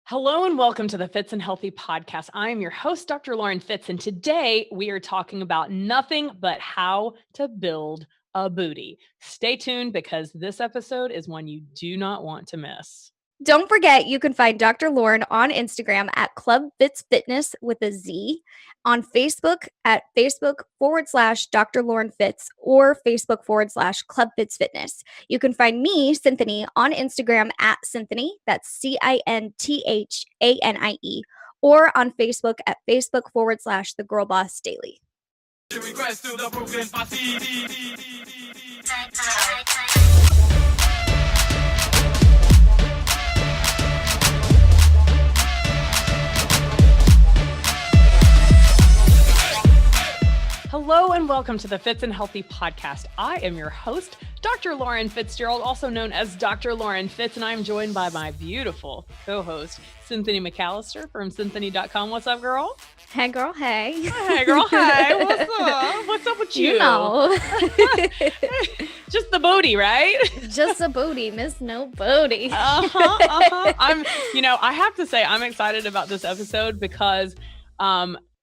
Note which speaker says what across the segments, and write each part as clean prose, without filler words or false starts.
Speaker 1: Hello and welcome to the Fitz and Healthy podcast. I am your host, Dr. Lauren Fitz, and today we are talking about nothing but how to build a booty. Stay tuned because this episode is one you do not want to miss.
Speaker 2: Don't forget, you can find Dr. Lauren on Instagram at Club Fitz Fitness with a Z, on Facebook at Facebook.com/Dr. Lauren Fitz or Facebook.com/Club Fitz Fitness. You can find me, Cinthanie, on Instagram at Cinthanie, that's CINTHANIE, or on Facebook at Facebook.com/The Girl Boss Daily.
Speaker 1: Hello and welcome to the Fitz and Healthy podcast. I am your host, Dr. Lauren Fitzgerald, also known as Dr. Lauren Fitz, and I'm joined by my beautiful co-host, Cinthanie McAllister from Cinthanie.com. What's up, girl?
Speaker 2: Hey, girl. Hey.
Speaker 1: Hey, girl. Hey. What's up? What's up with you?
Speaker 2: You know.
Speaker 1: Just the booty, right?
Speaker 2: Just a booty, miss no booty.
Speaker 1: I have to say, I'm excited about this episode because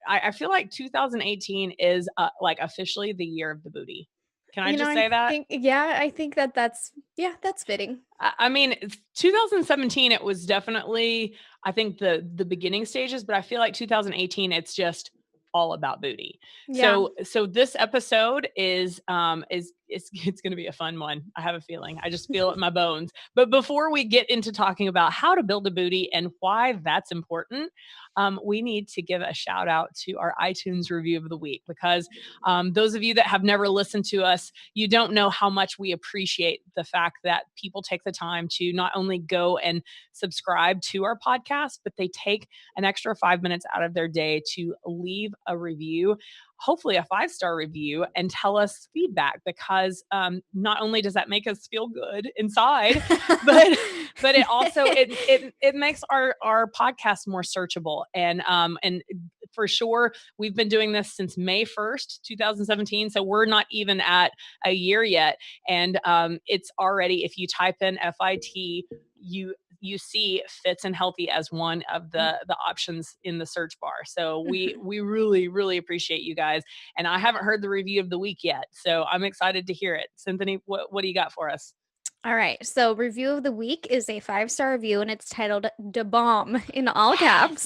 Speaker 1: I feel like 2018 is like officially the year of the booty. Can I just say that?
Speaker 2: I think that's fitting.
Speaker 1: I mean, 2017, it was definitely, I think the beginning stages, but I feel like 2018, it's just all about booty.
Speaker 2: Yeah.
Speaker 1: So this episode is it's going to be a fun one. I have a feeling. I just feel it in my bones. But before we get into talking about how to build a booty and why that's important, we need to give a shout out to our iTunes review of the week, because those of you that have never listened to us, you don't know how much we appreciate the fact that people take the time to not only go and subscribe to our podcast, but they take an extra 5 minutes out of their day to leave a review, hopefully a 5-star review, and tell us feedback, because not only does that make us feel good inside, but it also it makes our podcast more searchable. And for sure, we've been doing this since May 1st, 2017. So we're not even at a year yet. And it's already, if you type in FIT, you see Fitz and Healthy as one of the options in the search bar. So we really, really appreciate you guys. And I haven't heard the review of the week yet, so I'm excited to hear it. Cinthanie, what do you got for us?
Speaker 2: All right. So review of the week is a 5-star review, and it's titled "Da Bomb" in all caps.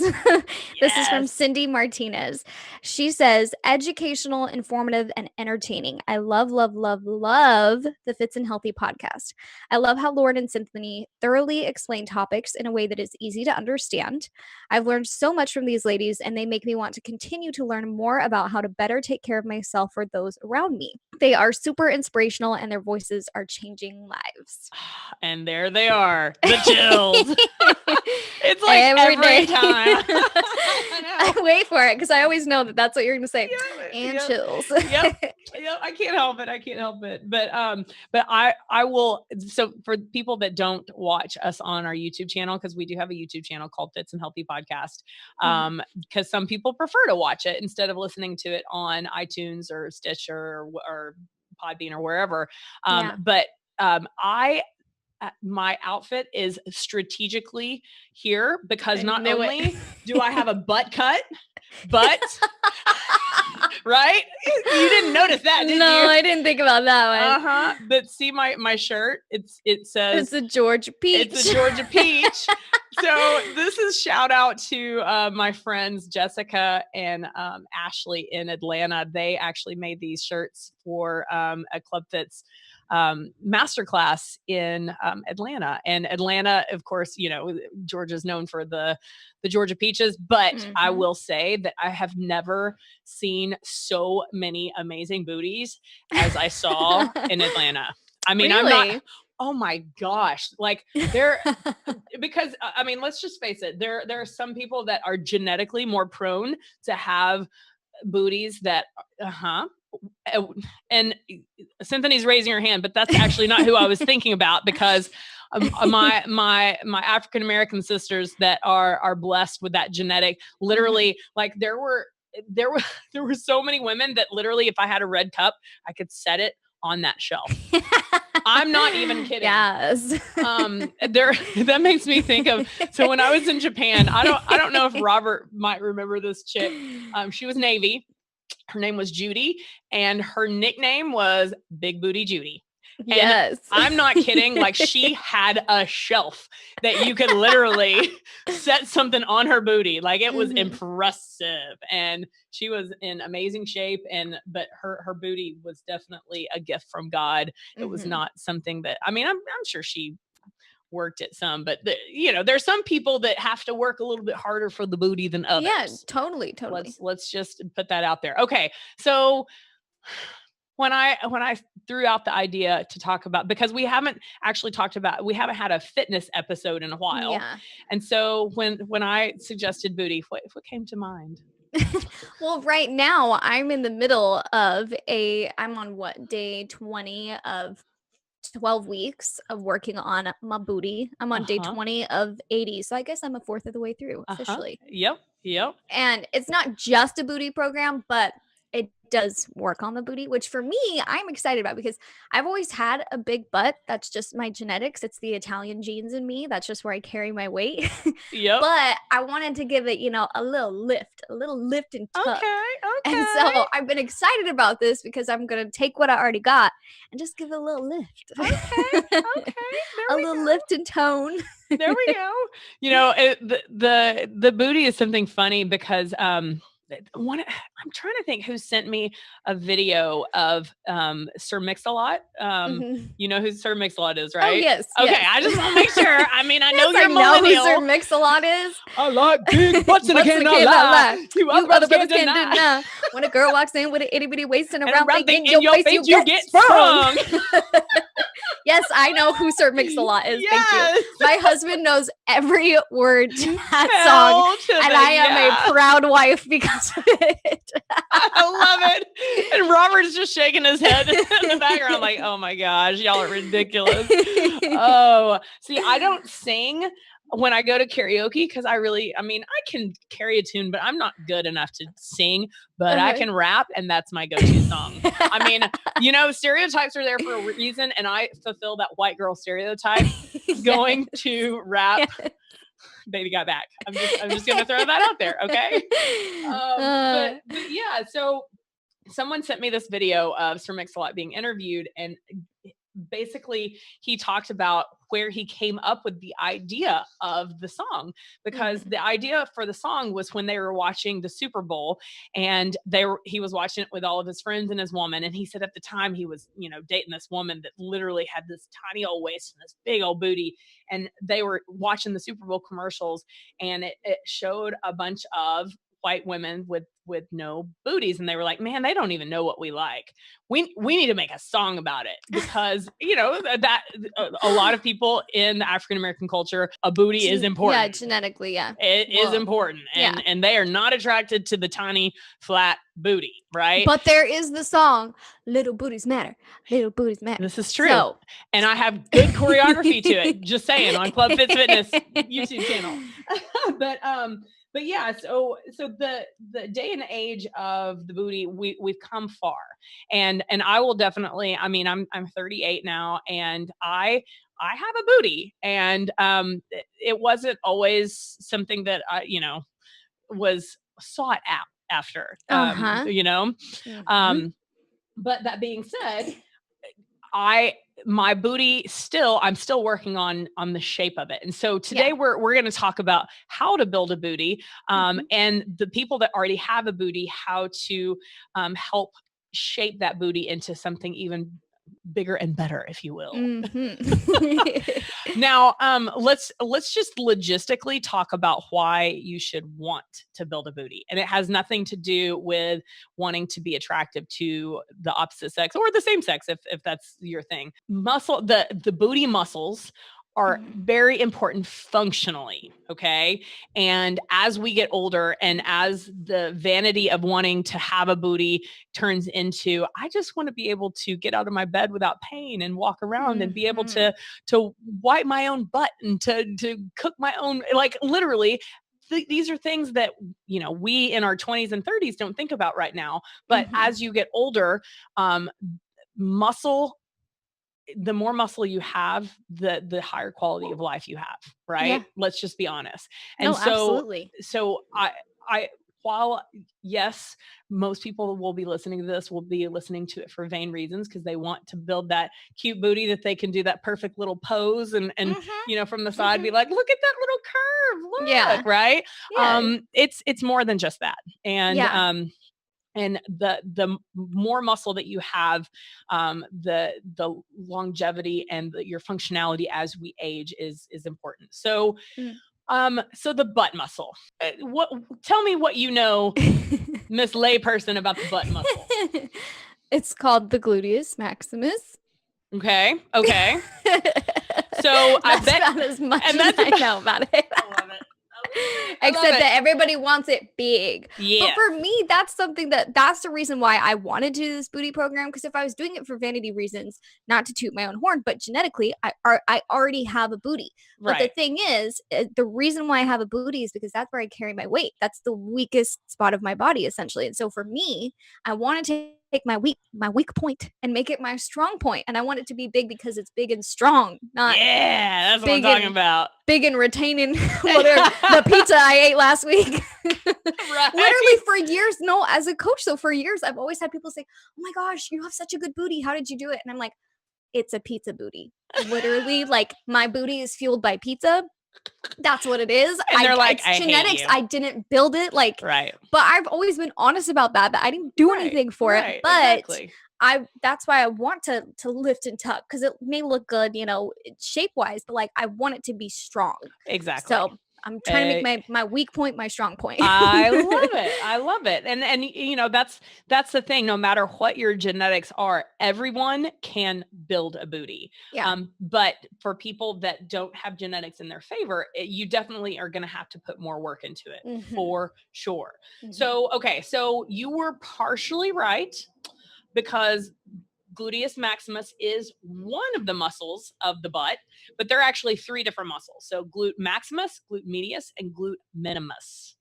Speaker 2: This is from Cindy Martinez. She says, educational, informative, and entertaining. I love, love, love, love the Fitz and Healthy podcast. I love how Lauren and Cinthanie thoroughly explain topics in a way that is easy to understand. I've learned so much from these ladies, and they make me want to continue to learn more about how to better take care of myself or those around me. They are super inspirational, and their voices are changing lives.
Speaker 1: And there they are, the chills. It's like every time.
Speaker 2: I wait for it because I always know that that's what you're going to say. Chills.
Speaker 1: Yep. I can't help it. But I will. So for people that don't watch us on our YouTube channel, because we do have a YouTube channel called Fitz and Healthy Podcast, because some people prefer to watch it instead of listening to it on iTunes or Stitcher or Podbean or wherever. But my outfit is strategically here because not only do I have a butt cut, but right? You didn't notice that, did you?
Speaker 2: No, I didn't think about that one.
Speaker 1: But see my shirt, it says
Speaker 2: it's a Georgia peach.
Speaker 1: It's a Georgia peach. So this is shout out to my friends Jessica and Ashley in Atlanta. They actually made these shirts for a Club Fitz masterclass in Atlanta. And Atlanta, of course, Georgia's known for the Georgia peaches, but I will say that I have never seen so many amazing booties as I saw in Atlanta. I mean,
Speaker 2: really?
Speaker 1: I'm not, oh my gosh. Like because I mean, let's just face it. There are some people that are genetically more prone to have booties that, and Cynthanie's raising her hand, but that's actually not who I was thinking about, because my African American sisters that are blessed with that genetic, literally, like there were so many women that literally, if I had a red cup, I could set it on that shelf. I'm not even kidding.
Speaker 2: Yes.
Speaker 1: That makes me think of, so when I was in Japan, I don't know if Robert might remember this chick. She was Navy. Her name was Judy, and her nickname was Big Booty Judy. And
Speaker 2: yes.
Speaker 1: I'm not kidding. Like, she had a shelf that you could literally set something on her booty. Like, it was impressive, and she was in amazing shape. But her booty was definitely a gift from God. It was not something that, I mean, I'm sure she worked at some, but there's some people that have to work a little bit harder for the booty than others.
Speaker 2: Yeah, totally.
Speaker 1: Let's just put that out there. Okay. So when I threw out the idea to talk about, because we haven't had a fitness episode in a while.
Speaker 2: Yeah.
Speaker 1: And so when I suggested booty, what came to mind?
Speaker 2: Well, right now I'm in the middle of I'm on day 20 of 12 weeks of working on my booty. I'm on day 20 of 80. So I guess I'm a fourth of the way through officially.
Speaker 1: Yep.
Speaker 2: And it's not just a booty program, but it does work on the booty, which for me, I'm excited about because I've always had a big butt. That's just my genetics. It's the Italian genes in me. That's just where I carry my weight.
Speaker 1: Yep.
Speaker 2: But I wanted to give it, a little lift and tug.
Speaker 1: Okay.
Speaker 2: And so I've been excited about this because I'm going to take what I already got and just give it a little lift.
Speaker 1: Okay.
Speaker 2: A little lift and tone.
Speaker 1: There we go. The booty is something funny because I'm trying to think who sent me a video of Sir Mix-a-Lot. You know who Sir Mix-a-Lot is, right?
Speaker 2: Oh, yes.
Speaker 1: Okay,
Speaker 2: yes.
Speaker 1: I just want to make sure. I mean, I know you're
Speaker 2: I
Speaker 1: millennial.
Speaker 2: know who Sir Mix-a-Lot is.
Speaker 1: I like big butts and I cannot lie.
Speaker 2: You other brothers can't deny. When a girl walks in with an itty bitty waist and a round thing in your face, you get sprung. Yes, I know who Sir Mix-a-Lot is.
Speaker 1: Yes.
Speaker 2: Thank you. My husband knows every word to that song, and I am a proud wife because of it.
Speaker 1: I love it. And Robert's just shaking his head in the background like, oh my gosh, y'all are ridiculous. Oh, see, I don't sing when I go to karaoke because I can carry a tune, but I'm not good enough to sing, but I can rap, and that's my go-to song. I mean, stereotypes are there for a reason, and I fulfill that white girl stereotype going to rap. Yes. Baby got back. I'm just going to throw that out there. Okay. But yeah, so someone sent me this video of Sir Mix-a-Lot being interviewed, and basically he talked about where he came up with the idea of the song, because the idea for the song was when they were watching the Super Bowl, and he was watching it with all of his friends and his woman. And he said at the time he was, dating this woman that literally had this tiny old waist and this big old booty. And they were watching the Super Bowl commercials, and it showed a bunch of white women with no booties, and they were like, man, they don't even know what we like. We need to make a song about it, because that a lot of people in the African American culture, a booty is important.
Speaker 2: Yeah, genetically, yeah,
Speaker 1: it is important, and they are not attracted to the tiny flat booty, right?
Speaker 2: But there is the song "Little Booties Matter." Little booties matter.
Speaker 1: This is true, and I have good choreography to it. Just saying, on Club Fitz Fitness YouTube channel. But yeah, so the day and age of the booty, we've come far, and I will definitely. I mean, I'm 38 now, and I have a booty, and it wasn't always something that was sought out after. But that being said, my booty I'm still working on the shape of it. And so today we're going to talk about how to build a booty, and the people that already have a booty, how to help shape that booty into something even bigger and better, if you will. Now, let's just logistically talk about why you should want to build a booty. And it has nothing to do with wanting to be attractive to the opposite sex or the same sex, if that's your thing. The booty muscles are very important functionally, okay? And as we get older, and as the vanity of wanting to have a booty turns into, I just want to be able to get out of my bed without pain and walk around and be able to wipe my own butt and to cook my own, like literally, these are things that, we in our 20s and 30s don't think about right now. But as you get older, muscle the more muscle you have, the higher quality of life you have, right?
Speaker 2: Yeah.
Speaker 1: Let's just be honest. And
Speaker 2: No, absolutely.
Speaker 1: so I, while yes, most people will be listening to this, will be listening to it for vain reasons, because they want to build that cute booty that they can do that perfect little pose and from the side be like, look at that little curve, look,
Speaker 2: Yeah.
Speaker 1: right?
Speaker 2: Yeah.
Speaker 1: It's more than just that. And
Speaker 2: Yeah.
Speaker 1: and the more muscle that you have, the longevity and your functionality as we age is important. So so the butt muscle. Tell me what you know, Miss Layperson, about the butt muscle.
Speaker 2: It's called the gluteus maximus.
Speaker 1: Okay. So I bet
Speaker 2: about as much as I know about it.
Speaker 1: I love it.
Speaker 2: Except that everybody wants it big.
Speaker 1: Yeah.
Speaker 2: But for me, that's something that's the reason why I wanted to do this booty program. Because if I was doing it for vanity reasons, not to toot my own horn, but genetically, I already have a booty. But the thing is, the reason why I have a booty is because that's where I carry my weight. That's the weakest spot of my body, essentially. And so for me, I wanted to take my weak point and make it my strong point. And I want it to be big because it's big and strong, not
Speaker 1: that's what I'm talking about.
Speaker 2: Big and retaining whatever the pizza I ate last week.
Speaker 1: Right.
Speaker 2: Literally for years. No, as a coach, though, for years, I've always had people say, oh my gosh, you have such a good booty. How did you do it? And I'm like, it's a pizza booty. Literally, like my booty is fueled by pizza. That's what it is.
Speaker 1: And they're like,
Speaker 2: it's genetics. I didn't build it. Like,
Speaker 1: right.
Speaker 2: But I've always been honest about that I didn't do anything for it. But exactly. That's why I want to lift and tuck, because it may look good, shape wise, but like I want it to be strong.
Speaker 1: Exactly.
Speaker 2: So I'm trying to make my weak point my strong point.
Speaker 1: I love it. And that's the thing. No matter what your genetics are, everyone can build a booty.
Speaker 2: Yeah.
Speaker 1: But for people that don't have genetics in their favor, you definitely are going to have to put more work into it, for sure. So, okay. So you were partially right, because gluteus maximus is one of the muscles of the butt, but there are actually 3 different muscles. So glute maximus, glute medius, and glute minimus.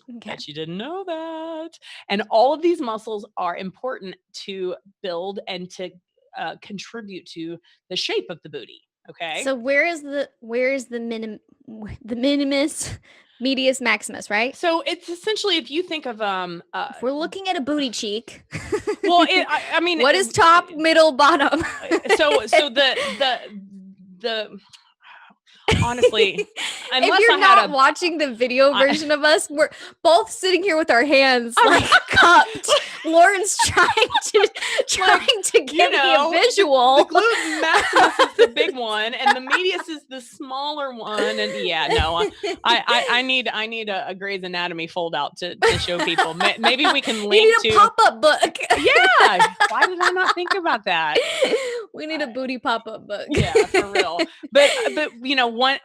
Speaker 1: Okay. Bet you didn't know that. And all of these muscles are important to build and to contribute to the shape of the booty. Okay.
Speaker 2: So where is the minimus, medius, maximus, right?
Speaker 1: So it's essentially, if you think of
Speaker 2: if we're looking at a booty cheek.
Speaker 1: Well, I mean,
Speaker 2: what is top, middle, bottom?
Speaker 1: So the honestly,
Speaker 2: if you're not watching the video version of us, we're both sitting here with our hands like cupped. Lauren's trying to give me a visual.
Speaker 1: The glute maximus is the big one, and the medius is the smaller one. And I need a Grey's Anatomy fold out to show people. Maybe we can link
Speaker 2: to a pop-up book.
Speaker 1: Yeah. Why did I not think about that?
Speaker 2: We need a booty pop-up book.
Speaker 1: Yeah, for real. But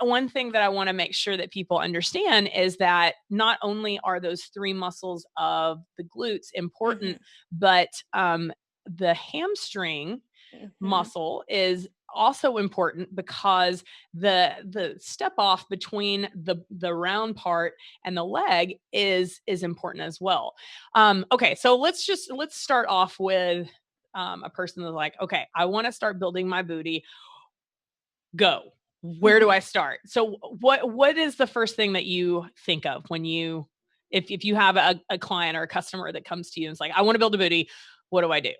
Speaker 1: one thing that I want to make sure that people understand is that not only are those 3 muscles of the glutes important, but the hamstring muscle is also important, because the step off between the round part and the leg is important as well. Okay, so let's start off with a person that's like, okay, I want to start building my booty. Go. Where do I start? So what is the first thing that you think of when if you have a client or a customer that comes to you and is like, I want to build a booty, what do I do?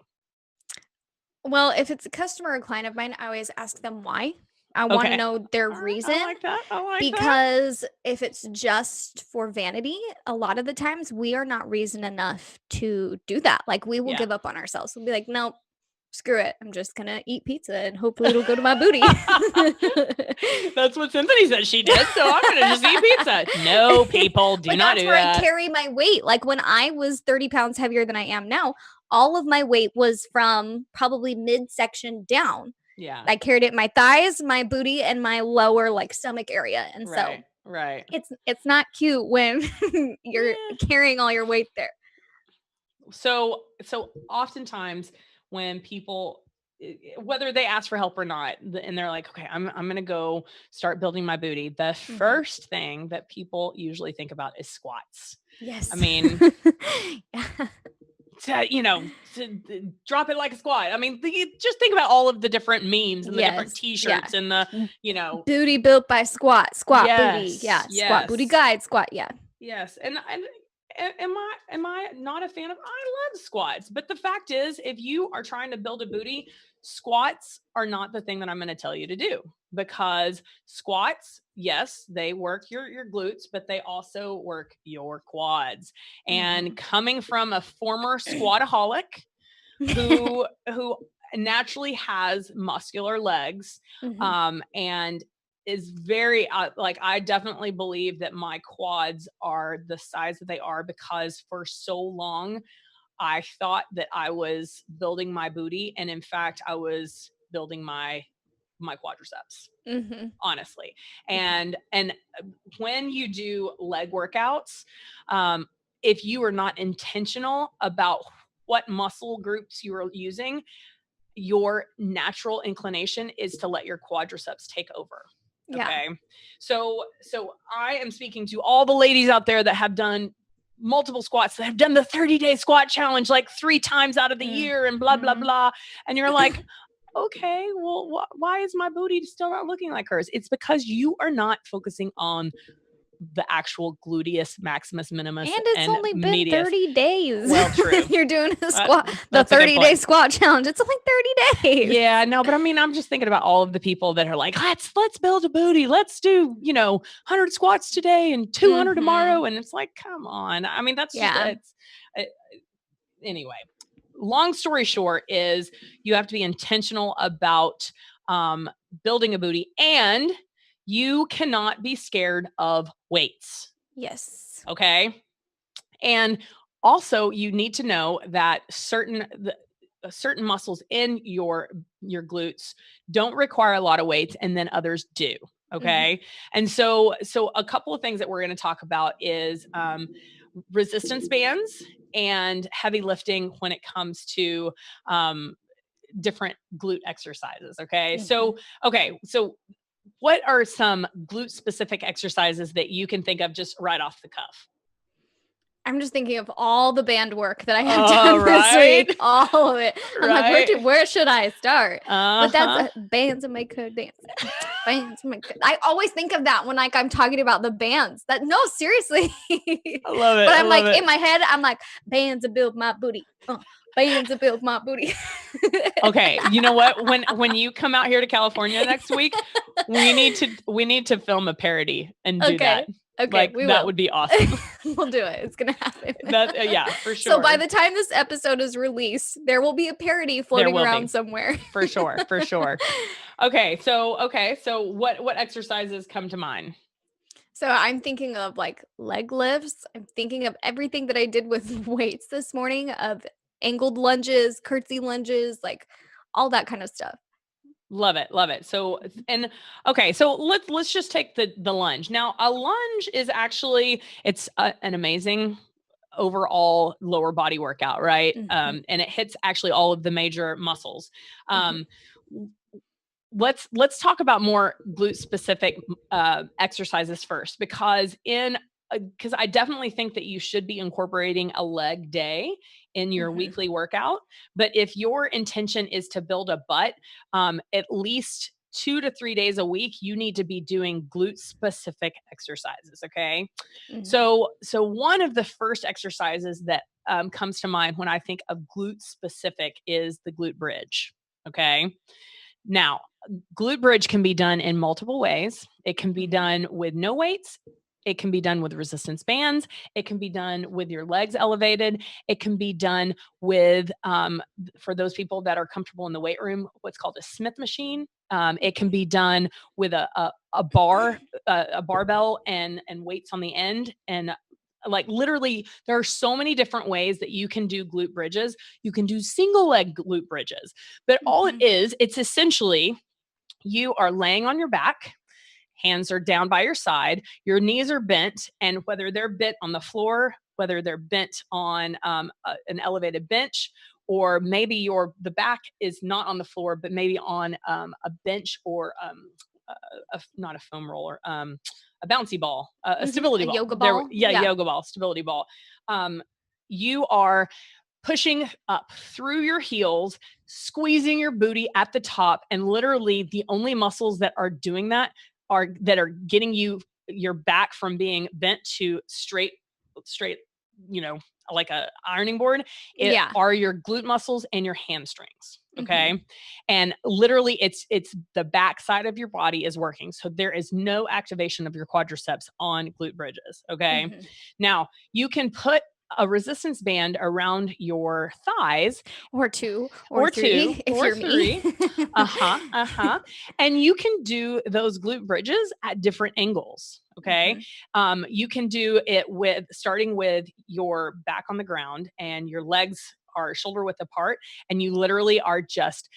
Speaker 2: Well, if it's a customer or client of mine, I always ask them why. I want to know their reason.
Speaker 1: I like that.
Speaker 2: Because if it's just for vanity, a lot of the times we are not reason enough to do that. Like we will give up on ourselves. We'll be like, no, screw it. I'm just going to eat pizza and hopefully it'll go to my booty.
Speaker 1: That's what Cinthanie said she did. So I'm going to just eat pizza. No, people, do not do that.
Speaker 2: That's where I carry my weight. Like when I was 30 pounds heavier than I am now, all of my weight was from probably midsection down.
Speaker 1: Yeah.
Speaker 2: I carried it in my thighs, my booty, and my lower stomach area. And
Speaker 1: right.
Speaker 2: It's not cute when you're carrying all your weight there.
Speaker 1: So oftentimes when people, whether they ask for help or not, and they're like, okay, I'm going to go start building my booty, the first thing that people usually think about is squats.
Speaker 2: Yes.
Speaker 1: I mean, to drop it like a squat. I mean, just think about all of the different memes and the different t-shirts and the,
Speaker 2: booty built by squat booty. Yeah.
Speaker 1: Yes.
Speaker 2: Squat booty guide, squat. Yeah.
Speaker 1: Yes. And am I not a fan of, I love squats, but the fact is, if you are trying to build a booty, squats are not the thing that I'm going to tell you to do, because squats, yes, they work your glutes, but they also work your quads. And coming from a former squataholic who naturally has muscular legs, and is very I definitely believe that my quads are the size that they are because for so long I thought that I was building my booty, and in fact I was building my quadriceps, honestly. And when you do leg workouts, if you are not intentional about what muscle groups you are using, your natural inclination is to let your quadriceps take over. Okay. So I am speaking to all the ladies out there that have done multiple squats, that have done the 30-day squat challenge like 3 times out of the year and blah, blah, blah. And you're like, okay, well, why is my booty still not looking like hers? It's because you are not focusing on the actual gluteus maximus minimus.
Speaker 2: And it's only been
Speaker 1: medius.
Speaker 2: 30 days.
Speaker 1: Well, true.
Speaker 2: You're doing a squat, the 30-day squat challenge. It's only 30 days.
Speaker 1: Yeah, no, but I mean, I'm just thinking about all of the people that are like, let's build a booty. Let's do, 100 squats today and 200 tomorrow. And it's like, come on. I mean, that's just, anyway, long story short is you have to be intentional about building a booty, and you cannot be scared of weights.
Speaker 2: Yes.
Speaker 1: Okay. And also you need to know that certain muscles in your glutes don't require a lot of weights, and then others do. Okay. And so a couple of things that we're going to talk about is resistance bands and heavy lifting when it comes to different glute exercises. Okay. So what are some glute specific exercises that you can think of just right off the cuff?
Speaker 2: I'm just thinking of all the band work that I have done this week. All of it. I'm like, where should I start? But that's bands in my code dance. Bands in my code. I always think of that when I'm talking about the bands. No, seriously.
Speaker 1: I love it.
Speaker 2: But I'm like, in my head, I'm like, bands to build my booty. Bands to build my booty.
Speaker 1: Okay, you know what? When you come out here to California next week, we need to film a parody and do that.
Speaker 2: Okay,
Speaker 1: that would be awesome.
Speaker 2: We'll do it. It's gonna happen.
Speaker 1: Yeah, for sure.
Speaker 2: So by the time this episode is released, there will be a parody floating around somewhere.
Speaker 1: For sure. Okay, so what exercises come to mind?
Speaker 2: So I'm thinking of like leg lifts. I'm thinking of everything that I did with weights this morning, of angled lunges, curtsy lunges, like all that kind of stuff.
Speaker 1: Love it. So, let's just take the lunge. Now, a lunge is actually, it's an amazing overall lower body workout, right? And it hits actually all of the major muscles. Let's talk about more glute specific exercises first, because I definitely think that you should be incorporating a leg day in your weekly workout. But if your intention is to build a butt, at least 2 to 3 days a week, you need to be doing glute specific exercises. Okay. So one of the first exercises that comes to mind when I think of glute specific is the glute bridge. Okay. Now, glute bridge can be done in multiple ways. It can be done with no weights. It can be done with resistance bands. It can be done with your legs elevated. It can be done with, for those people that are comfortable in the weight room, what's called a Smith machine. It can be done with a barbell and weights on the end. And like literally, there are so many different ways that you can do glute bridges. You can do single leg glute bridges, but all it is, it's essentially you are laying on your back. Hands are down by your side, your knees are bent, and whether they're bent on the floor, whether they're bent on an elevated bench, or maybe the back is not on the floor, but maybe on a bench or not a foam roller, a bouncy ball, a stability ball.
Speaker 2: Yoga ball.
Speaker 1: Yoga ball, stability ball. You are pushing up through your heels, squeezing your booty at the top. And literally the only muscles that are doing that are getting your back from being bent to straight, like a ironing board, are your glute muscles and your hamstrings. Okay. Mm-hmm. And literally it's the back side of your body is working. So there is no activation of your quadriceps on glute bridges. Okay. Mm-hmm. Now you can put a resistance band around your thighs,
Speaker 2: or two, or three, if you're me.
Speaker 1: And you can do those glute bridges at different angles. Okay. Mm-hmm. You can do it starting with your back on the ground and your legs are shoulder width apart, and you literally are just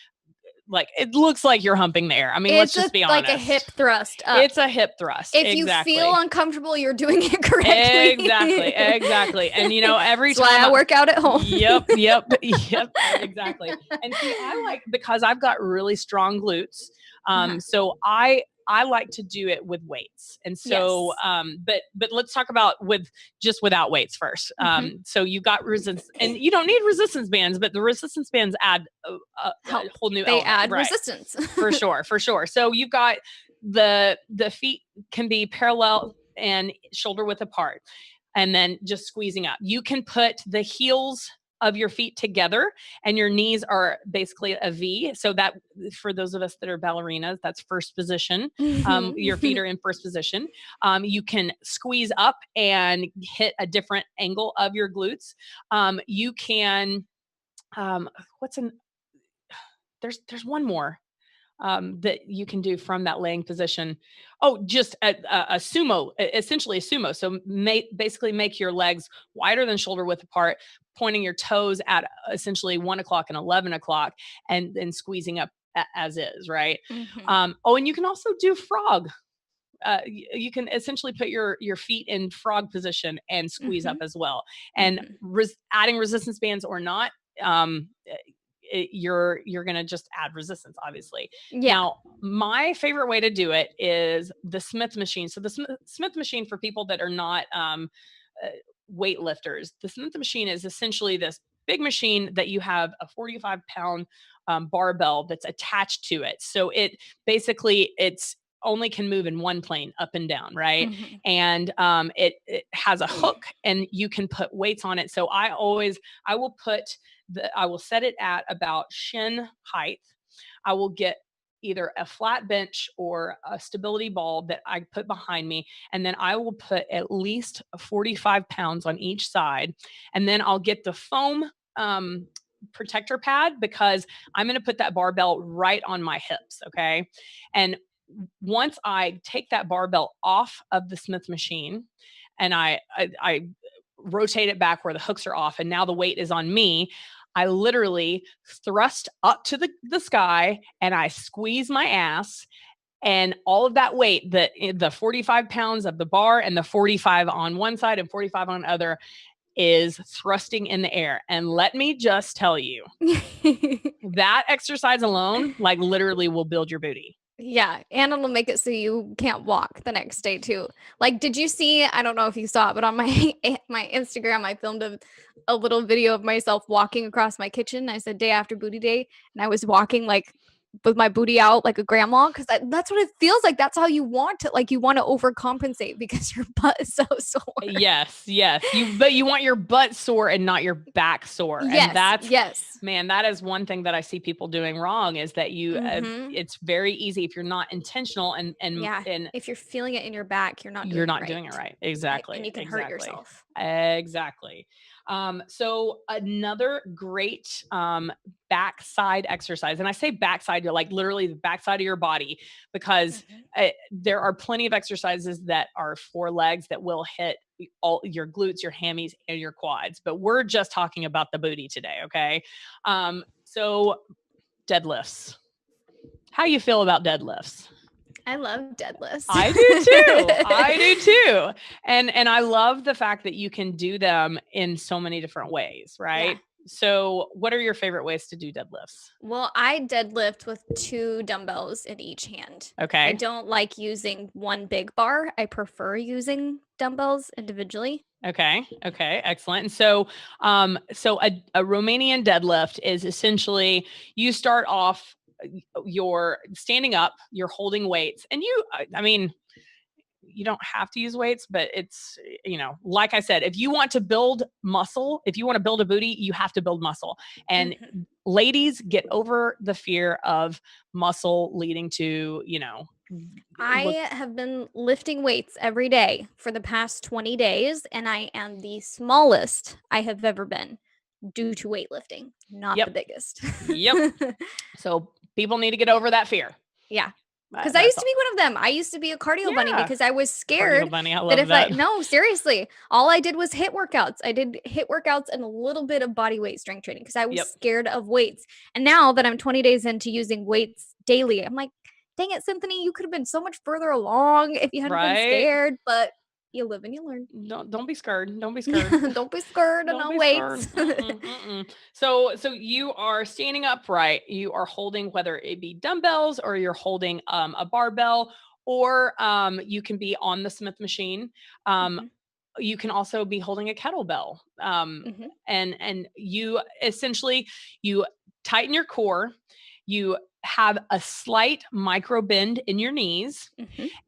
Speaker 1: like, it looks like you're humping the air. I mean, let's just be honest.
Speaker 2: It's like a hip thrust up.
Speaker 1: It's a hip thrust.
Speaker 2: If you feel uncomfortable, you're doing it correctly.
Speaker 1: Exactly. And every
Speaker 2: time
Speaker 1: I
Speaker 2: work out at home.
Speaker 1: Yep. Exactly. And see, because I've got really strong glutes. So I like to do it with weights. And so, but let's talk about without weights first. So you got resistance, and you don't need resistance bands, but the resistance bands add a whole new element.
Speaker 2: They add resistance.
Speaker 1: For sure. So you've got the feet can be parallel and shoulder width apart, and then just squeezing up. You can put the heels of your feet together, and your knees are basically a V. So that, for those of us that are ballerinas, that's first position. Your feet are in first position. You can squeeze up and hit a different angle of your glutes. You can, there's one more that you can do from that laying position. Oh, just a sumo, essentially a sumo. So basically make your legs wider than shoulder width apart, pointing your toes at essentially 1 o'clock and 11 o'clock, and then squeezing up as is, right? Mm-hmm. And you can also do frog. You can essentially put your feet in frog position and squeeze up as well. And adding resistance bands or not, you're going to just add resistance, obviously. Yeah. Now, my favorite way to do it is the Smith machine. So the Smith machine, for people that are not weightlifters, the Smith machine is essentially this big machine that you have a 45-pound barbell that's attached to it. So it basically, it's only can move in one plane, up and down, right? Mm-hmm. And it has a hook, and you can put weights on it. So I will set it at about shin height. I will get either a flat bench or a stability ball that I put behind me. And then I will put at least 45 pounds on each side. And then I'll get the foam protector pad, because I'm going to put that barbell right on my hips. Okay. And once I take that barbell off of the Smith machine, and I rotate it back where the hooks are off, and now the weight is on me, I literally thrust up to the sky, and I squeeze my ass, and all of that weight, the 45 pounds of the bar and the 45 on one side and 45 on the other, is thrusting in the air. And let me just tell you, that exercise alone, like, literally will build your booty.
Speaker 2: Yeah, and it'll make it so you can't walk the next day too. Like, did you see, I don't know if you saw it, but on my Instagram, I filmed a little video of myself walking across my kitchen. I said day after booty day, and I was walking like with my booty out like a grandma, because that's what it feels like. That's how you want to, like, you want to overcompensate because your butt is so sore.
Speaker 1: Yes. But you want your butt sore and not your back sore.
Speaker 2: Yes,
Speaker 1: and man, that is one thing that I see people doing wrong, is that it's very easy if you're not intentional and
Speaker 2: if you're feeling it in your back, you're not
Speaker 1: doing it right. Exactly.
Speaker 2: And you can hurt yourself.
Speaker 1: Exactly. So another great backside exercise, and I say backside, you're like literally the backside of your body, because there are plenty of exercises that are for legs that will hit all your glutes, your hammies, and your quads, but we're just talking about the booty today. Okay. So deadlifts. How you feel about deadlifts?
Speaker 2: I love deadlifts.
Speaker 1: I do too. And I love the fact that you can do them in so many different ways, right? So what are your favorite ways to do deadlifts?
Speaker 2: Well, I deadlift with 2 dumbbells in each hand. I
Speaker 1: Okay.
Speaker 2: don't like using one big bar. I prefer using dumbbells individually.
Speaker 1: Okay. Okay. Excellent. And so, a Romanian deadlift is essentially you start off, you're standing up, you're holding weights, and I mean, you don't have to use weights, but it's, like I said, if you want to build muscle, if you want to build a booty, you have to build muscle. And ladies, get over the fear of muscle leading to,
Speaker 2: I have been lifting weights every day for the past 20 days, and I am the smallest I have ever been due to weightlifting, not the
Speaker 1: Yep.
Speaker 2: biggest.
Speaker 1: Yep. So people need to get over that fear.
Speaker 2: Yeah. Because I used to be one of them. I used to be a cardio bunny because I was scared
Speaker 1: Cardio bunny, I
Speaker 2: that
Speaker 1: love
Speaker 2: if
Speaker 1: that.
Speaker 2: no, seriously, all I did was HIIT workouts. I did HIIT workouts and a little bit of body weight strength training because I was scared of weights. And now that I'm 20 days into using weights daily, I'm like, dang it, Cinthanie, you could have been so much further along if you hadn't been scared. But you live and you learn.
Speaker 1: Don't be scared. Don't be scared.
Speaker 2: Don't be scared of no weights.
Speaker 1: So you are standing upright. You are holding, whether it be dumbbells or you're holding a barbell, or you can be on the Smith machine. You can also be holding a kettlebell. And you essentially, you tighten your core. You have a slight micro bend in your knees,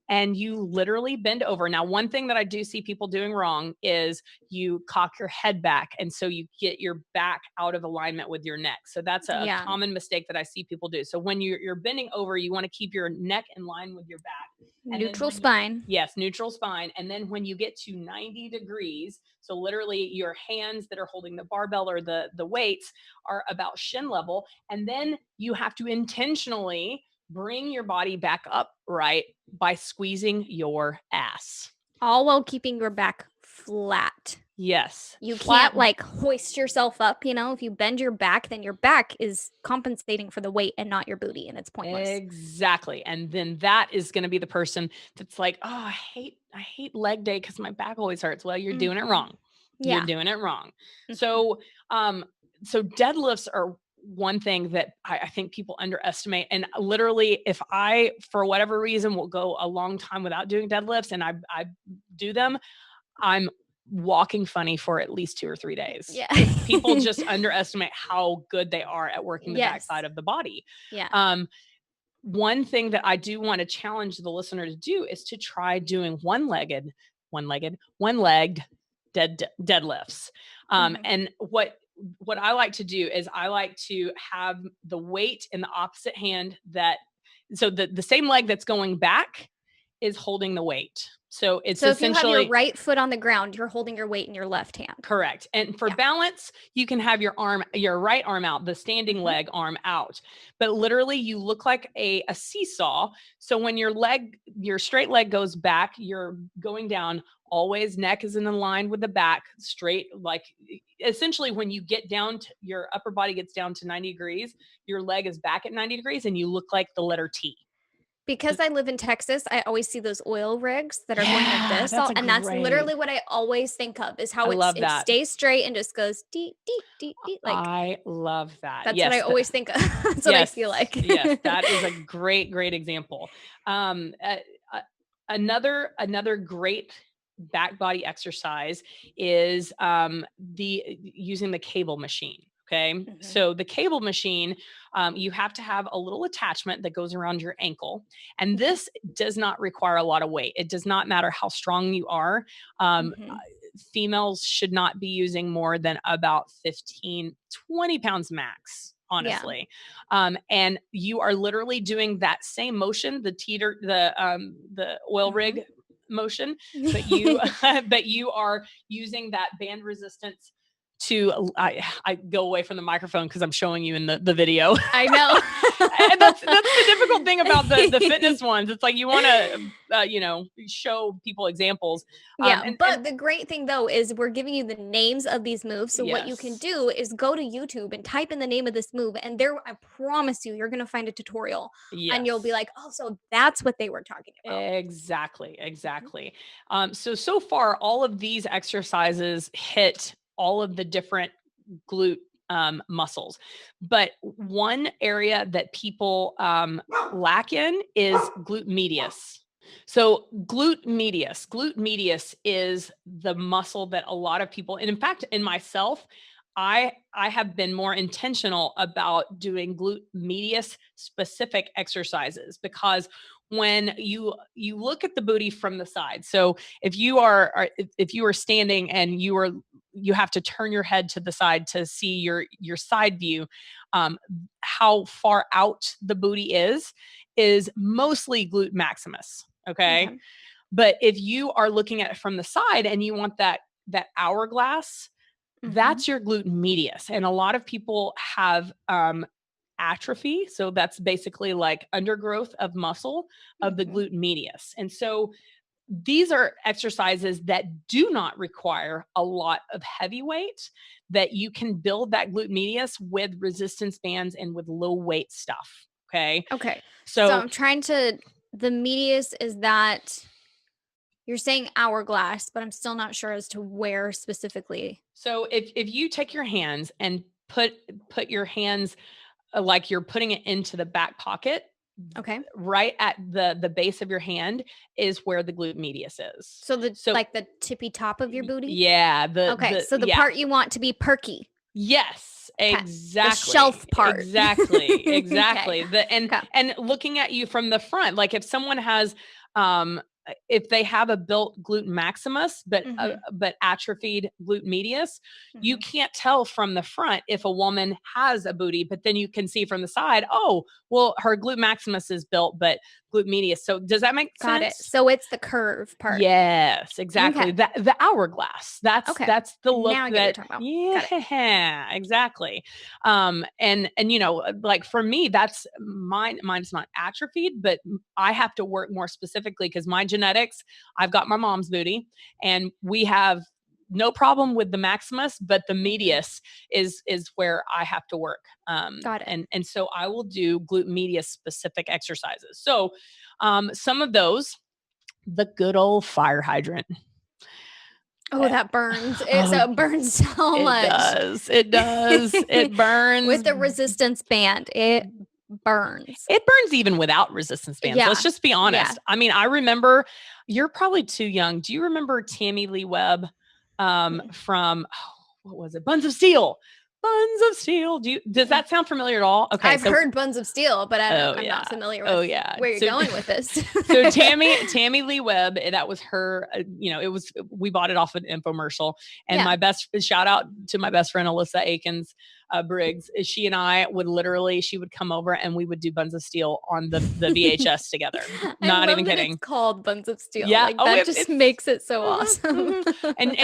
Speaker 1: and you literally bend over. Now, one thing that I do see people doing wrong is you cock your head back, and so you get your back out of alignment with your neck. So that's a common mistake that I see people do. So when you're bending over, you want to keep your neck in line with your back.
Speaker 2: Neutral spine.
Speaker 1: Yes, neutral spine. And then when you get to 90 degrees, so literally your hands that are holding the barbell or the weights are about shin level. And then you have to intentionally bring your body back upright by squeezing your ass.
Speaker 2: All while keeping your back flat.
Speaker 1: Yes.
Speaker 2: You can't like hoist yourself up, if you bend your back, then your back is compensating for the weight and not your booty, and it's pointless.
Speaker 1: Exactly. And then that is going to be the person that's like, oh, I hate leg day because my back always hurts. Well, you're doing it wrong.
Speaker 2: Yeah.
Speaker 1: You're doing it wrong. So deadlifts are one thing that I think people underestimate. And literally, if I, for whatever reason, will go a long time without doing deadlifts and I do them, I'm walking funny for at least 2 or 3 days.
Speaker 2: Yeah.
Speaker 1: People just underestimate how good they are at working the backside of the body.
Speaker 2: Yeah.
Speaker 1: One thing that I do want to challenge the listener to do is to try doing one-legged deadlifts. And what I like to do is I like to have the weight in the opposite hand so the same leg that's going back is holding the weight. So it's essentially,
Speaker 2: if you have your right foot on the ground, you're holding your weight in your left hand.
Speaker 1: Correct. And for balance, you can have your right arm out, the standing leg arm out. But literally you look like a seesaw. So when your straight leg goes back, you're going down, always neck is in line with the back, straight. Like essentially when you get down to your upper body gets down to 90 degrees, your leg is back at 90 degrees and you look like the letter T.
Speaker 2: Because I live in Texas, I always see those oil rigs that are going like this. That's literally what I always think of is how it stays straight and just goes deep, deep, deep, deep. Like
Speaker 1: I love that.
Speaker 2: That's what I always think of. That's what I feel like.
Speaker 1: Yes, that is a great, great example. Another great back body exercise is using the cable machine. Okay. So the cable machine, you have to have a little attachment that goes around your ankle. And this does not require a lot of weight. It does not matter how strong you are. Females should not be using more than about 15, 20 pounds max, honestly. And you are literally doing that same motion, the oil rig motion, but you are using that band resistance to I go away from the microphone because I'm showing you in the video.
Speaker 2: I know.
Speaker 1: And that's the difficult thing about the fitness ones. It's like you want to show people examples.
Speaker 2: But the great thing though is we're giving you the names of these moves. So what you can do is go to YouTube and type in the name of this move, and I promise you're gonna find a tutorial. And you'll be like, oh, so that's what they were talking about.
Speaker 1: Exactly. So far all of these exercises hit all of the different glute muscles. But one area that people lack in is glute medius. So glute medius is the muscle that a lot of people, and in fact, in myself, I have been more intentional about doing glute medius specific exercises, because when you look at the booty from the side, so if you are standing and you have to turn your head to the side to see your side view, how far out the booty is mostly glute maximus. Okay. But if you are looking at it from the side and you want that hourglass, that's your glute medius. And a lot of people have atrophy. So that's basically like undergrowth of muscle of the glute medius. And so these are exercises that do not require a lot of heavy weight, that you can build that glute medius with resistance bands and with low weight stuff. Okay.
Speaker 2: So I'm trying to, the medius is that you're saying hourglass, but I'm still not sure as to where specifically.
Speaker 1: So if you take your hands and put your hands like you're putting it into the back pocket, right at the base of your hand is where the glute medius is.
Speaker 2: So like the tippy top of your booty?
Speaker 1: Yeah.
Speaker 2: So the part you want to be perky.
Speaker 1: Yes, exactly.
Speaker 2: The shelf part.
Speaker 1: Exactly. And looking at you from the front, like if someone has if they have a built glute maximus, but atrophied glute medius, you can't tell from the front if a woman has a booty, but then you can see from the side, oh, well, her glute maximus is built, but glute medius. So does that make sense?
Speaker 2: Got it. So it's the curve part.
Speaker 1: Yes, exactly. The hourglass. That's the look
Speaker 2: now I get what you're talking about.
Speaker 1: Yeah, exactly. And you know, like for me, that's mine's not atrophied, but I have to work more specifically because my genetics, I've got my mom's booty, and we have no problem with the maximus, but the medius is where I have to work.
Speaker 2: Got it.
Speaker 1: And so I will do glute medius specific exercises. So some of those, the good old fire hydrant.
Speaker 2: Oh, that burns. It burns so much.
Speaker 1: It does. It burns.
Speaker 2: With the resistance band, it burns.
Speaker 1: It burns even without resistance bands.
Speaker 2: Yeah.
Speaker 1: Let's just be honest. Yeah. I mean, I remember, you're probably too young. Do you remember Tammy Lee Webb from, what was it? Buns of Steel. Buns of Steel. Does that sound familiar at all? Okay.
Speaker 2: I've heard Buns of Steel, but I'm not familiar with where you're going with this.
Speaker 1: So Tammy Lee Webb, that was her, we bought it off an infomercial, and my shout out to my best friend, Alyssa Akins Briggs. She and I she would come over and we would do Buns of Steel on the VHS together. Not even kidding.
Speaker 2: It's called Buns of Steel.
Speaker 1: Yeah.
Speaker 2: That just makes it so awesome.
Speaker 1: and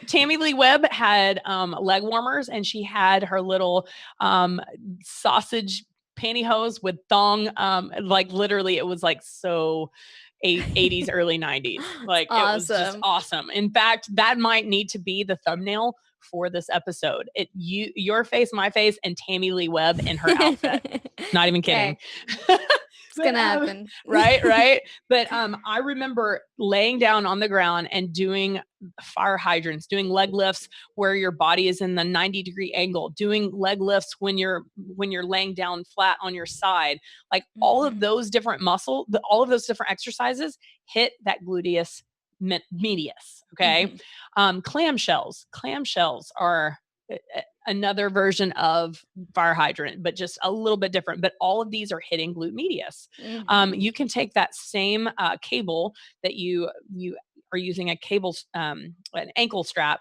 Speaker 1: Tammy Lee Webb had leg warmers, and she had her little sausage pantyhose with thong. Like literally it was like so 80s, early 90s. Like awesome. It was just awesome. In fact, that might need to be the thumbnail for this episode. Your face, my face, and Tammy Lee Webb in her outfit. Not even kidding.
Speaker 2: It's gonna happen.
Speaker 1: Right. But I remember laying down on the ground and doing fire hydrants, doing leg lifts where your body is in the 90-degree angle, doing leg lifts when you're laying down flat on your side. Like all of those different all of those different exercises hit that gluteus medius. Okay. Clamshells are another version of fire hydrant, but just a little bit different. But all of these are hitting glute medius. You can take that same cable that you are using an ankle strap,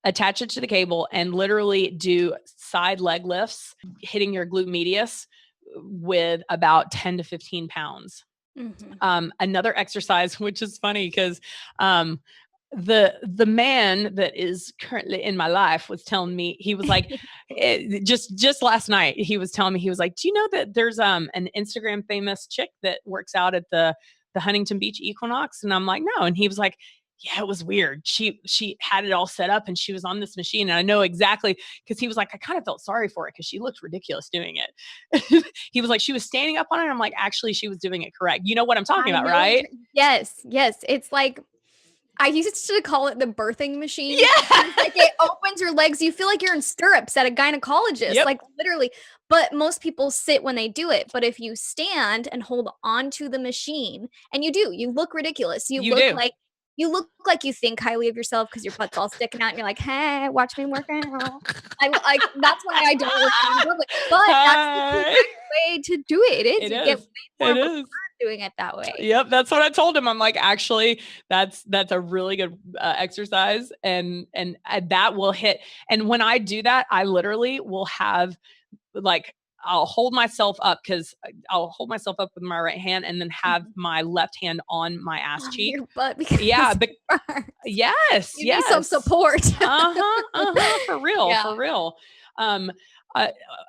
Speaker 1: attach it to the cable, and literally do side leg lifts, hitting your glute medius with about 10 to 15 pounds. Another exercise, which is funny because the man that is currently in my life was telling me, he was like, just last night, he was telling me, he was like, do you know that there's an Instagram famous chick that works out at the Huntington Beach Equinox? And I'm like, no. And he was like, yeah, it was weird. She had it all set up and she was on this machine. And I know exactly, because he was like, I kind of felt sorry for it because she looked ridiculous doing it. He was like, she was standing up on it. And I'm like, actually, she was doing it correct. You know what I'm talking about, right?
Speaker 2: Yes. It's like, I used to call it the birthing machine.
Speaker 1: Yeah.
Speaker 2: Like it opens your legs. You feel like you're in stirrups at a gynecologist,
Speaker 1: Yep.
Speaker 2: like literally. But most people sit when they do it. But if you stand and hold on to the machine, and you look ridiculous. You
Speaker 1: You
Speaker 2: look
Speaker 1: do.
Speaker 2: like you think highly of yourself because your butt's all sticking out and you're like, hey, watch me work out. I like that's why I don't work out in public. But that's the
Speaker 1: Hi.
Speaker 2: correct way to do it. It is.
Speaker 1: It
Speaker 2: You get
Speaker 1: is.
Speaker 2: way more
Speaker 1: It
Speaker 2: of a
Speaker 1: is.
Speaker 2: burn doing it that way.
Speaker 1: Yep, that's what I told him. I'm like, actually, that's a really good exercise, and that will hit. And when I do that, I literally will have like I'll hold myself up because I'll hold myself up with my right hand and then have my left hand on my ass cheek.
Speaker 2: Your butt because
Speaker 1: Yeah, but
Speaker 2: it burns.
Speaker 1: yes,
Speaker 2: You need some
Speaker 1: yes.
Speaker 2: support.
Speaker 1: For real,
Speaker 2: Yeah.
Speaker 1: for real. Um,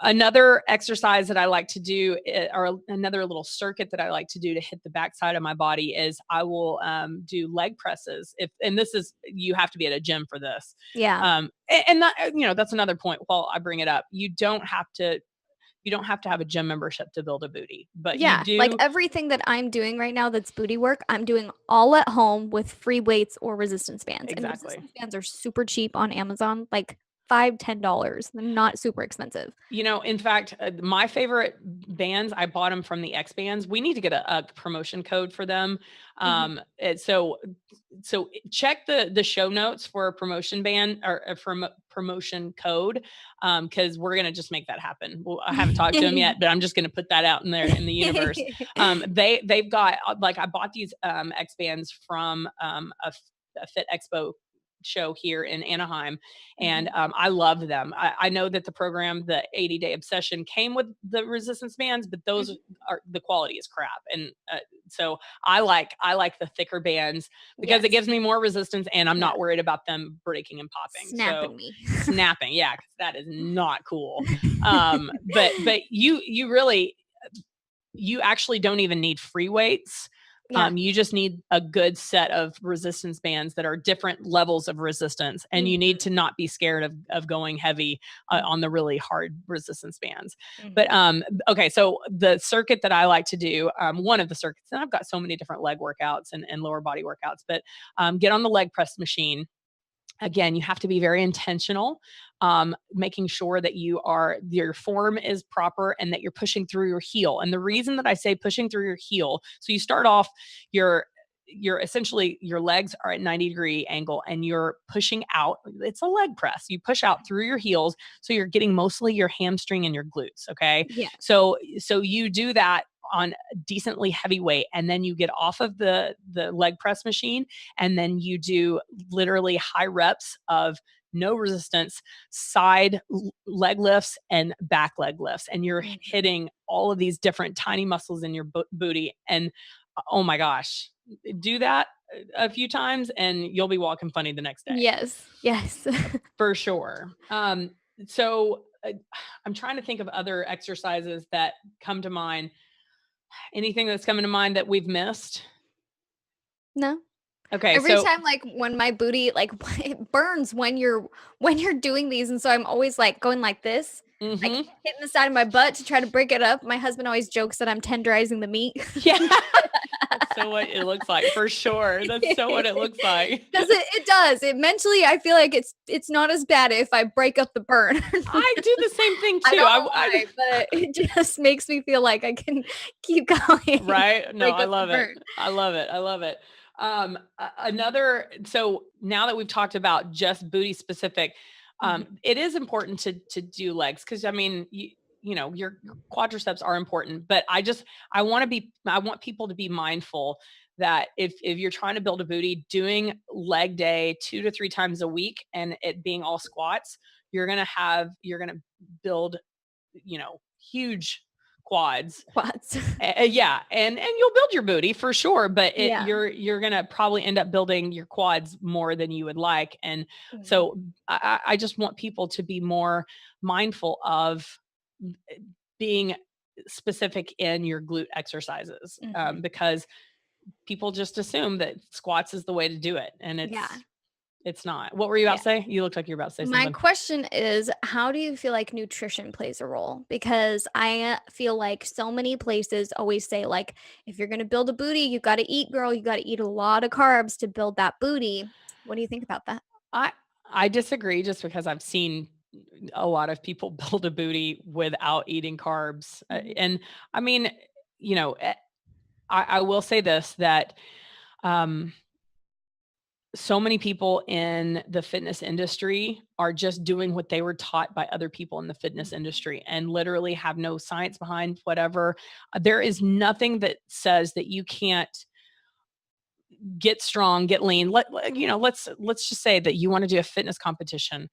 Speaker 1: another exercise that I like to do, or another little circuit that I like to do to hit the backside of my body is I will do leg presses. And this is, you have to be at a gym for this.
Speaker 2: Yeah.
Speaker 1: And that, that's another point. While I bring it up, you don't have to have a gym membership to build a booty, but you
Speaker 2: Yeah. Like
Speaker 1: do.
Speaker 2: everything that I'm doing right now that's booty work, I'm doing all at home with free weights or resistance bands. And
Speaker 1: Exactly.
Speaker 2: resistance bands are super cheap on Amazon, like $5-10. They're not super expensive.
Speaker 1: In fact, my favorite bands, I bought them from the X Bands. We need to get a promotion code for them. So check the show notes for a promotion band or a promotion code, because we're gonna just make that happen. Well, I haven't talked to them yet, but I'm just gonna put that out in there in the universe. They've got like I bought these X Bands from a Fit Expo show here in Anaheim, and I loved them. I know that the program, the 80-day obsession, came with the resistance bands, but those are, the quality is crap, and so I like the thicker bands because it gives me more resistance, and I'm not worried about them breaking and popping.
Speaker 2: Snapping me.
Speaker 1: Snapping, yeah, because that is not cool. But you really, you actually don't even need free weights. You just need a good set of resistance bands that are different levels of resistance, and you need to not be scared of going heavy on the really hard resistance bands. But okay, so the circuit that I like to do, one of the circuits, and I've got so many different leg workouts and lower body workouts, but get on the leg press machine. Again, you have to be very intentional, making sure that your form is proper and that you're pushing through your heel. And the reason that I say pushing through your heel, so you start off you're essentially, your legs are at 90-degree angle and you're pushing out. It's a leg press. You push out through your heels. So you're getting mostly your hamstring and your glutes. Okay.
Speaker 2: Yeah.
Speaker 1: So you do that on decently heavy weight, and then you get off of the leg press machine, and then you do literally high reps of no resistance, side leg lifts and back leg lifts, and you're hitting all of these different tiny muscles in your booty. And oh my gosh, do that a few times and you'll be walking funny the next day.
Speaker 2: Yes.
Speaker 1: For sure. So I'm trying to think of other exercises that come to mind. Anything that's coming to mind that we've missed?
Speaker 2: No.
Speaker 1: Okay.
Speaker 2: Every time, like when my booty, like it burns when you're doing these, and so I'm always like going like this, like hitting the side of my butt to try to break it up. My husband always jokes that I'm tenderizing the meat.
Speaker 1: Yeah. That's so what it looks like, for sure. That's so what it looks like.
Speaker 2: Because it does. It mentally, I feel like it's not as bad if I break up the burn.
Speaker 1: I do the same thing too.
Speaker 2: I don't know why, but it just makes me feel like I can keep going.
Speaker 1: Right? No, I love it. I love it. I love it. So now that we've talked about just booty specific, it is important to do legs, because I mean, your quadriceps are important, but I want people to be mindful that if you're trying to build a booty, doing leg day 2 to 3 times a week and it being all squats, you're going to build, huge quads. Yeah. And you'll build your booty for sure, but you're going to probably end up building your quads more than you would like. And so I just want people to be more mindful of being specific in your glute exercises, because people just assume that squats is the way to do it. And It's not. What were you about to say? You looked like you were about to say
Speaker 2: My
Speaker 1: something.
Speaker 2: question is, how do you feel like nutrition plays a role? Because I feel like so many places always say, like, if you're going to build a booty, you got to eat, girl. You got to eat a lot of carbs to build that booty. What do you think about that?
Speaker 1: I disagree just because I've seen a lot of people build a booty without eating carbs. And I mean, you know, I will say this, that so many people in the fitness industry are just doing what they were taught by other people in the fitness industry and literally have no science behind whatever. There is nothing that says that you can't get strong, get lean. Let's just say that you want to do a fitness competition.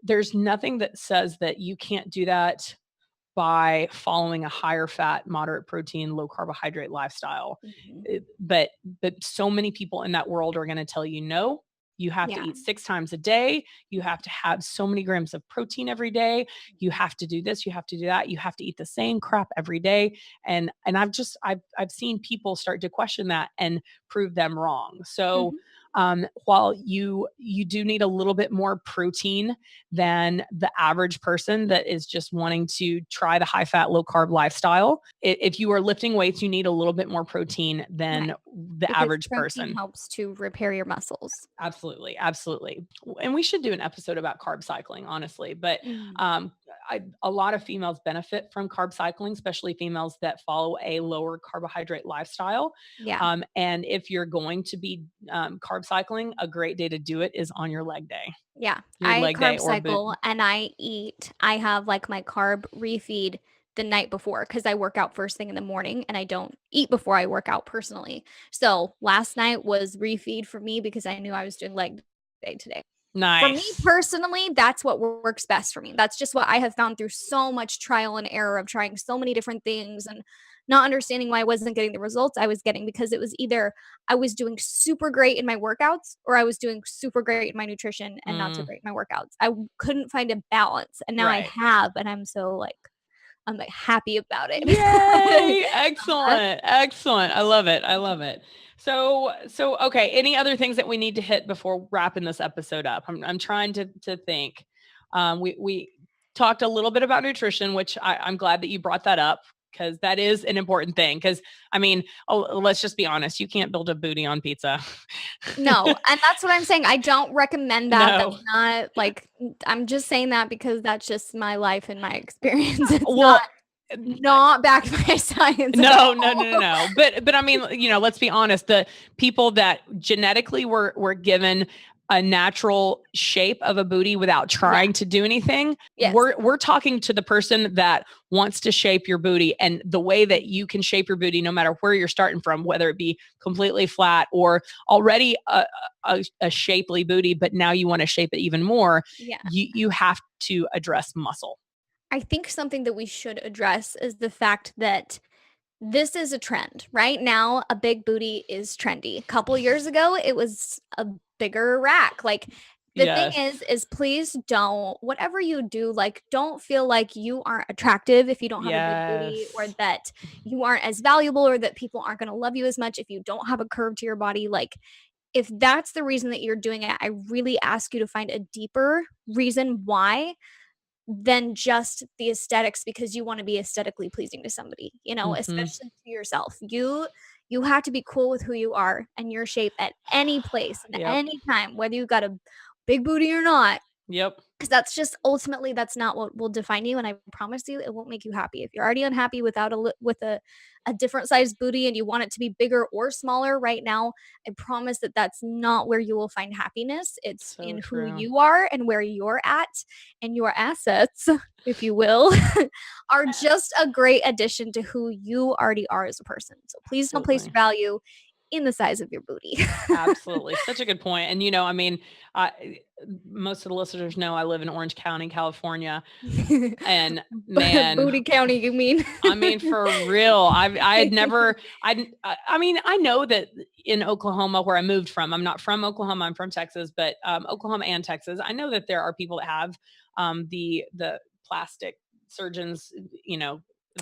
Speaker 1: There's nothing that says that you can't do that by following a higher fat, moderate protein, low carbohydrate lifestyle. But so many people in that world are going to tell you, no, you have to eat 6 times a day. You have to have so many grams of protein every day. You have to do this. You have to do that. You have to eat the same crap every day. And I've seen people start to question that and prove them wrong. So while you do need a little bit more protein than the average person that is just wanting to try the high fat, low carb lifestyle, if you are lifting weights, you need a little bit more protein than the average person.
Speaker 2: Helps to repair your muscles.
Speaker 1: Absolutely. And we should do an episode about carb cycling, honestly. But a lot of females benefit from carb cycling, especially females that follow a lower carbohydrate lifestyle. And if you're going to be carb cycling, a great day to do it is on your leg day.
Speaker 2: I carb cycle and I have like my carb refeed the night before because I work out first thing in the morning and I don't eat before I work out personally. So last night was refeed for me because I knew I was doing leg day today.
Speaker 1: Nice.
Speaker 2: For me personally, that's what works best for me. That's just what I have found through so much trial and error of trying so many different things and not understanding why I wasn't getting the results I was getting, because it was either I was doing super great in my workouts or I was doing super great in my nutrition and not so great in my workouts. I couldn't find a balance, and now I have, and I'm like happy about it.
Speaker 1: Yay! Excellent. I love it. So okay. Any other things that we need to hit before wrapping this episode up? I'm trying to think. We talked a little bit about nutrition, which I'm glad that you brought that up, because that is an important thing. Because I mean, let's just be honest, you can't build a booty on pizza.
Speaker 2: No, and that's what I'm saying. I don't recommend that. No. That's not like, I'm just saying that because that's just my life and my experience. It's not backed by science.
Speaker 1: No. But I mean, let's be honest. The people that genetically were given a natural shape of a booty without trying to do anything. We're talking to the person that wants to shape your booty, and the way that you can shape your booty, no matter where you're starting from, whether it be completely flat or already a shapely booty, but now you want to shape it even more. You have to address muscle.
Speaker 2: I think something that we should address is the fact that this is a trend. Right now, a big booty is trendy. A couple years ago, it was a bigger rack. Like, the thing is please don't, whatever you do, like, don't feel like you aren't attractive if you don't have a big booty, or that you aren't as valuable, or that people aren't going to love you as much if you don't have a curve to your body. Like, if that's the reason that you're doing it, I really ask you to find a deeper reason why than just the aesthetics, because you want to be aesthetically pleasing to somebody, especially to yourself. You have to be cool with who you are and your shape at any place and any time, whether you got a big booty or not. Because that's just, ultimately, that's not what will define you. And I promise you, it won't make you happy. If you're already unhappy with a different size booty and you want it to be bigger or smaller right now, I promise that that's not where you will find happiness. It's so in who you are and where you're at, and your assets, if you will, are just a great addition to who you already are as a person. So please don't place your value in the size of your booty.
Speaker 1: Absolutely. Such a good point. And, I mean, most of the listeners know I live in Orange County, California, and man,
Speaker 2: booty county, you mean?
Speaker 1: I mean, for real. I mean, I know that in Oklahoma, where I moved from, I'm not from Oklahoma, I'm from Texas, but Oklahoma and Texas, I know that there are people that have the plastic surgeons,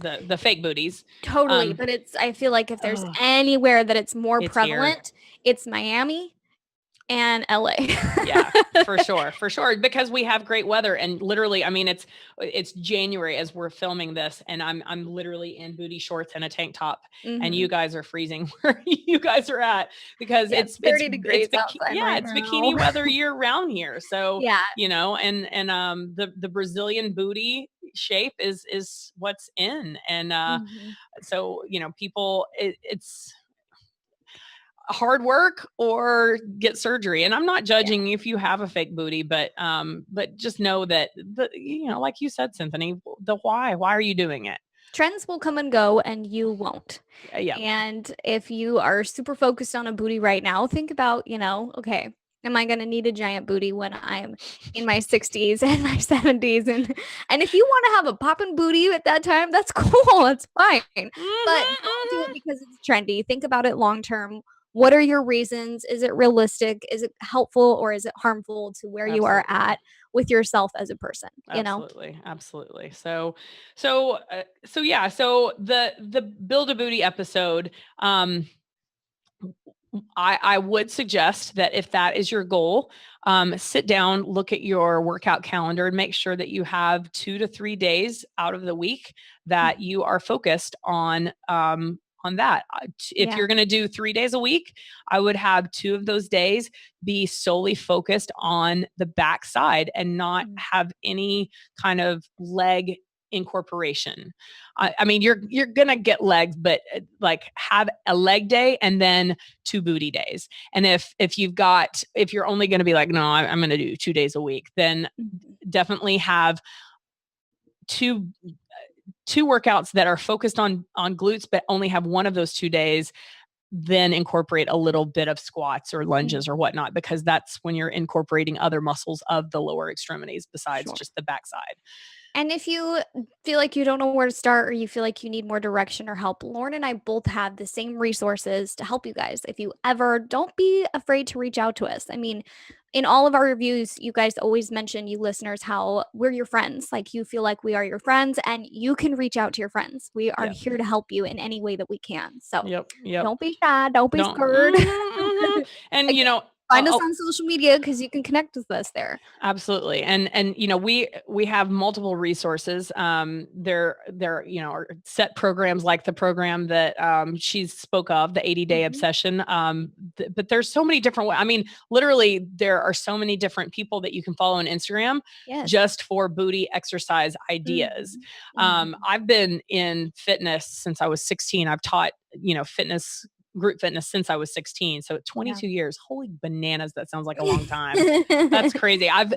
Speaker 1: the fake booties.
Speaker 2: Totally. But I feel like if there's anywhere that it's more prevalent, it's Miami and LA.
Speaker 1: Yeah, for sure. Because we have great weather, and literally, I mean, it's January as we're filming this, and I'm literally in booty shorts and a tank top, and you guys are freezing where you guys are at, because
Speaker 2: Yeah,
Speaker 1: it's
Speaker 2: 30 degrees outside right
Speaker 1: it's
Speaker 2: now.
Speaker 1: bikini weather year round here. So
Speaker 2: Yeah.
Speaker 1: and the Brazilian booty shape is what's in, and so people, it's hard work or get surgery. And I'm not judging if you have a fake booty, but just know that like you said, Cinthanie, the why are you doing it?
Speaker 2: Trends will come and go and you won't.
Speaker 1: Yeah.
Speaker 2: And if you are super focused on a booty right now, think about, okay, am I going to need a giant booty when I'm in my 60s and my 70s? And if you want to have a poppin' booty at that time, that's cool. It's fine. But don't do it because it's trendy. Think about it long term. What are your reasons? Is it realistic? Is it helpful, or is it harmful to where you are at with yourself as a person?
Speaker 1: Absolutely. So yeah. So the Build a Booty episode, I would suggest that if that is your goal, sit down, look at your workout calendar, and make sure that you have 2 to 3 days out of the week that you are focused on that. If you're going to do 3 days a week, I would have 2 of those days be solely focused on the back side and not have any kind of leg incorporation. I mean, you're going to get legs, but like have a leg day and then 2 booty days. And if you're only going to be like, no, I'm going to do 2 days a week, then definitely have two workouts that are focused on glutes, but only have one of those 2 days, then incorporate a little bit of squats or lunges or whatnot, because that's when you're incorporating other muscles of the lower extremities besides just the backside.
Speaker 2: And if you feel like you don't know where to start, or you feel like you need more direction or help, Lauren and I both have the same resources to help you guys. If you ever, don't be afraid to reach out to us. I mean, in all of our reviews, you guys always mention, you listeners, how we're your friends. Like, you feel like we are your friends, and you can reach out to your friends. We are here to help you in any way that we can. So don't be shy. Don't be scared.
Speaker 1: And
Speaker 2: Again, find us on social media, because you can connect with us there.
Speaker 1: Absolutely. And we have multiple resources. There are set programs like the program that she spoke of, the 80-day obsession. But there's so many different ways. I mean, literally, there are so many different people that you can follow on Instagram just for booty exercise ideas. I've been in fitness since I was 16. I've taught, group fitness since I was 16. So 22 years, holy bananas. That sounds like a long time. That's crazy. I've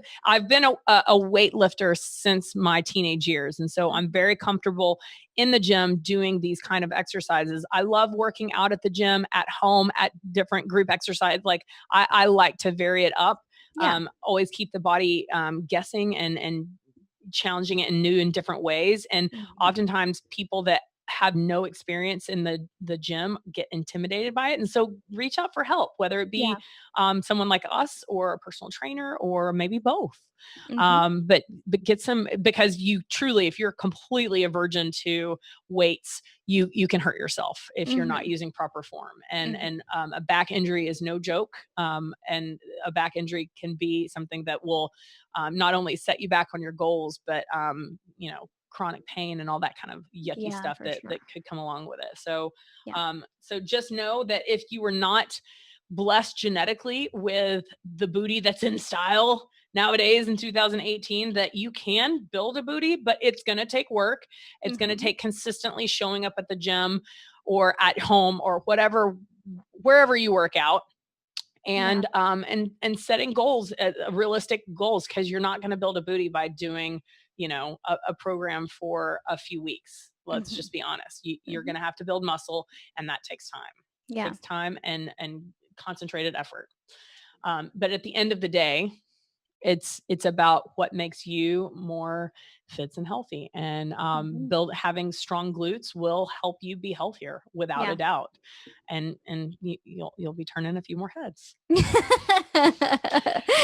Speaker 1: been a weightlifter since my teenage years. And so I'm very comfortable in the gym doing these kind of exercises. I love working out at the gym, at home, at different group exercise. Like I like to vary it up. Always keep the body guessing and challenging it in new and different ways. And oftentimes people that have no experience in the gym get intimidated by it. And so reach out for help, whether it be someone like us or a personal trainer, or maybe both. But get some, because you truly, if you're completely a virgin to weights, you can hurt yourself if you're not using proper form. And a back injury is no joke. And a back injury can be something that will not only set you back on your goals, but chronic pain and all that kind of yucky stuff that could come along with it. So, so just know that if you were not blessed genetically with the booty that's in style nowadays in 2018, that you can build a booty, but it's going to take work. It's going to take consistently showing up at the gym or at home or wherever you work out. And setting goals, realistic goals, because you're not going to build a booty by doing a program for a few weeks. Let's just be honest. You're going to have to build muscle, and that takes time. It takes time and concentrated effort. But at the end of the day, it's about what makes you more Fitz and Healthy. And having strong glutes will help you be healthier without a doubt. And you'll be turning a few more heads.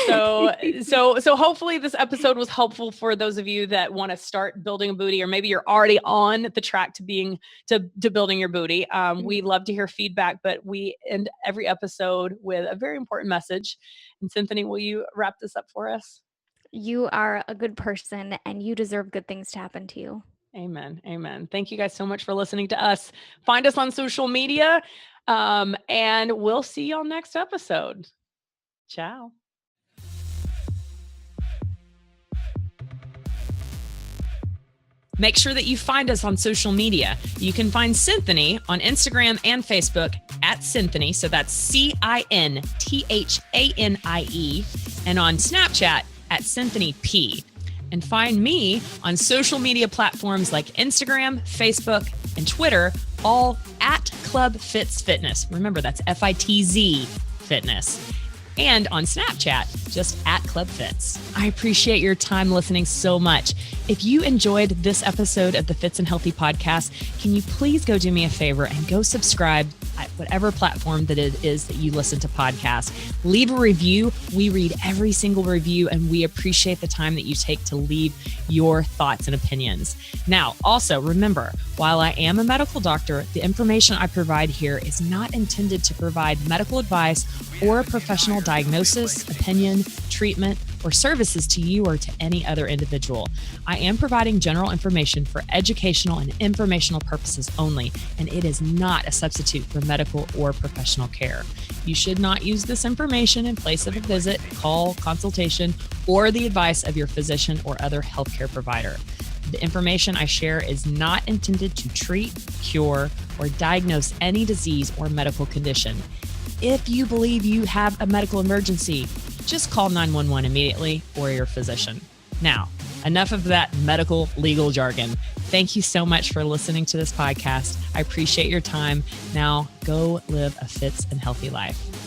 Speaker 1: So hopefully this episode was helpful for those of you that want to start building a booty, or maybe you're already on the track to building your booty. We love to hear feedback, but we end every episode with a very important message. And Cinthanie, will you wrap this up for us?
Speaker 2: You are a good person and you deserve good things to happen to you.
Speaker 1: Amen. Amen. Thank you guys so much for listening to us. Find us on social media, and we'll see y'all next episode. Ciao. Make sure that you find us on social media. You can find Cinthanie on Instagram and Facebook at Cinthanie. So that's CINTHANIE, and on Snapchat at Cinthanie P. And find me on social media platforms like Instagram, Facebook, and Twitter, all at Club Fitz Fitness. Remember, that's FITZ Fitness. And on Snapchat, just at Club Fitz. I appreciate your time listening so much. If you enjoyed this episode of the Fitz and Healthy podcast, can you please go do me a favor and go subscribe at whatever platform that it is that you listen to podcasts. Leave a review. We read every single review, and we appreciate the time that you take to leave your thoughts and opinions. Now, also remember, while I am a medical doctor, the information I provide here is not intended to provide medical advice or a professional diagnosis, opinion, treatment, or services to you or to any other individual. I am providing general information for educational and informational purposes only, and it is not a substitute for medical or professional care. You should not use this information in place of a visit, call, consultation, or the advice of your physician or other healthcare provider. The information I share is not intended to treat, cure, or diagnose any disease or medical condition. If you believe you have a medical emergency, just call 911 immediately or your physician. Now, enough of that medical legal jargon. Thank you so much for listening to this podcast. I appreciate your time. Now, go live a Fitz and Healthy life.